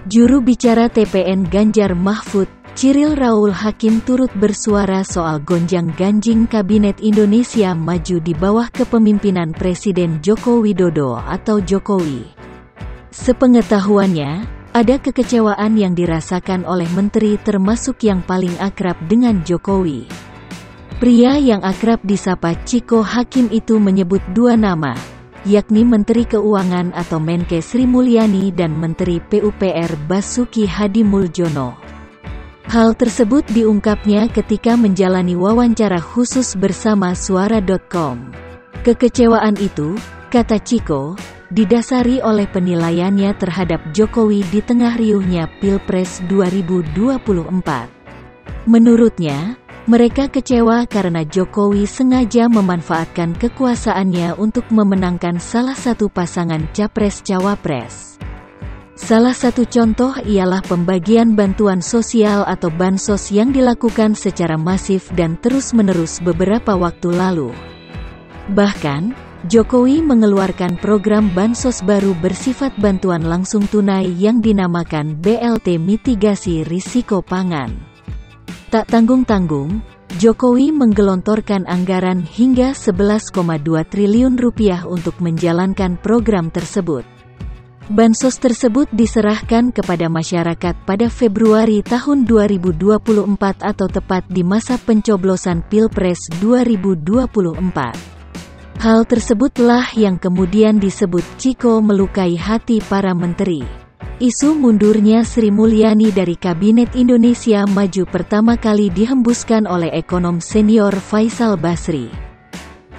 Juru bicara TPN Ganjar Mahfud, Tchiril Raoul Hakim turut bersuara soal gonjang-ganjing Kabinet Indonesia Maju di bawah kepemimpinan Presiden Joko Widodo atau Jokowi. Sepengetahuannya, ada kekecewaan yang dirasakan oleh menteri termasuk yang paling akrab dengan Jokowi. Pria yang akrab disapa Ciko Hakim itu menyebut dua nama, yakni Menteri Keuangan atau Menkes Sri Mulyani dan Menteri PUPR Basuki Hadimuljono. Hal tersebut diungkapnya ketika menjalani wawancara khusus bersama Suara.com. Kekecewaan itu, kata Ciko, didasari oleh penilaiannya terhadap Jokowi di tengah riuhnya Pilpres 2024. Menurutnya, mereka kecewa karena Jokowi sengaja memanfaatkan kekuasaannya untuk memenangkan salah satu pasangan Capres-Cawapres. Salah satu contoh ialah pembagian bantuan sosial atau bansos yang dilakukan secara masif dan terus-menerus beberapa waktu lalu. Bahkan, Jokowi mengeluarkan program bansos baru bersifat bantuan langsung tunai yang dinamakan BLT Mitigasi Risiko Pangan. Tak tanggung-tanggung, Jokowi menggelontorkan anggaran hingga 11,2 triliun rupiah untuk menjalankan program tersebut. Bansos tersebut diserahkan kepada masyarakat pada Februari tahun 2024 atau tepat di masa pencoblosan Pilpres 2024. Hal tersebutlah yang kemudian disebut Ciko melukai hati para menteri. Isu mundurnya Sri Mulyani dari Kabinet Indonesia Maju pertama kali dihembuskan oleh ekonom senior Faisal Basri.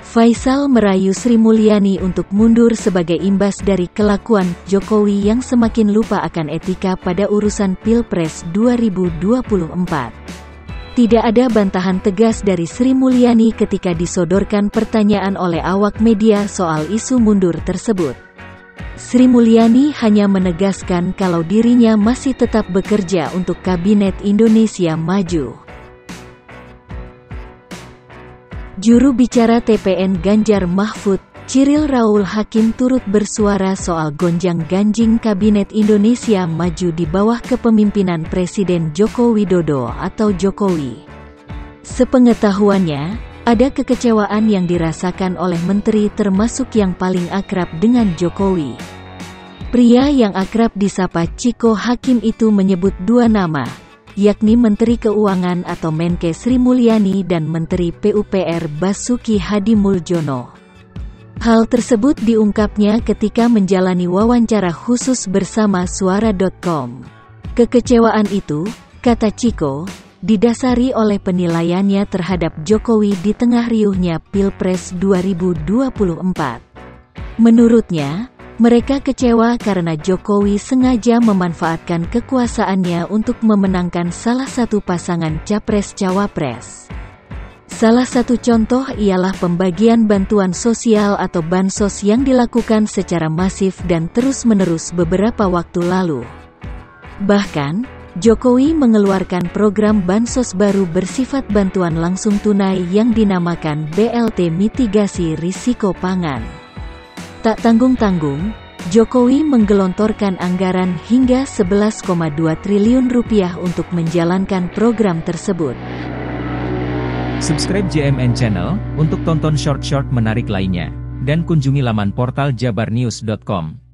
Faisal merayu Sri Mulyani untuk mundur sebagai imbas dari kelakuan Jokowi yang semakin lupa akan etika pada urusan Pilpres 2024. Tidak ada bantahan tegas dari Sri Mulyani ketika disodorkan pertanyaan oleh awak media soal isu mundur tersebut. Sri Mulyani hanya menegaskan kalau dirinya masih tetap bekerja untuk Kabinet Indonesia Maju. Juru bicara TPN Ganjar Mahfud, Tchiril Raoul Hakim turut bersuara soal gonjang-ganjing Kabinet Indonesia Maju di bawah kepemimpinan Presiden Joko Widodo atau Jokowi. Sepengetahuannya, ada kekecewaan yang dirasakan oleh menteri termasuk yang paling akrab dengan Jokowi. Pria yang akrab disapa Ciko Hakim itu menyebut dua nama, yakni Menteri Keuangan atau Menkes Sri Mulyani dan Menteri PUPR Basuki Hadimuljono. Hal tersebut diungkapnya ketika menjalani wawancara khusus bersama Suara.com. Kekecewaan itu, kata Ciko, didasari oleh penilaiannya terhadap Jokowi di tengah riuhnya Pilpres 2024. Menurutnya, mereka kecewa karena Jokowi sengaja memanfaatkan kekuasaannya untuk memenangkan salah satu pasangan Capres-Cawapres. Salah satu contoh ialah pembagian bantuan sosial atau bansos yang dilakukan secara masif dan terus-menerus beberapa waktu lalu. Bahkan, Jokowi mengeluarkan program bansos baru bersifat bantuan langsung tunai yang dinamakan BLT Mitigasi Risiko Pangan. Tak tanggung-tanggung, Jokowi menggelontorkan anggaran hingga 11,2 triliun rupiah untuk menjalankan program tersebut. Subscribe JMN Channel untuk tonton short-short menarik lainnya, dan kunjungi laman portal jabarnews.com.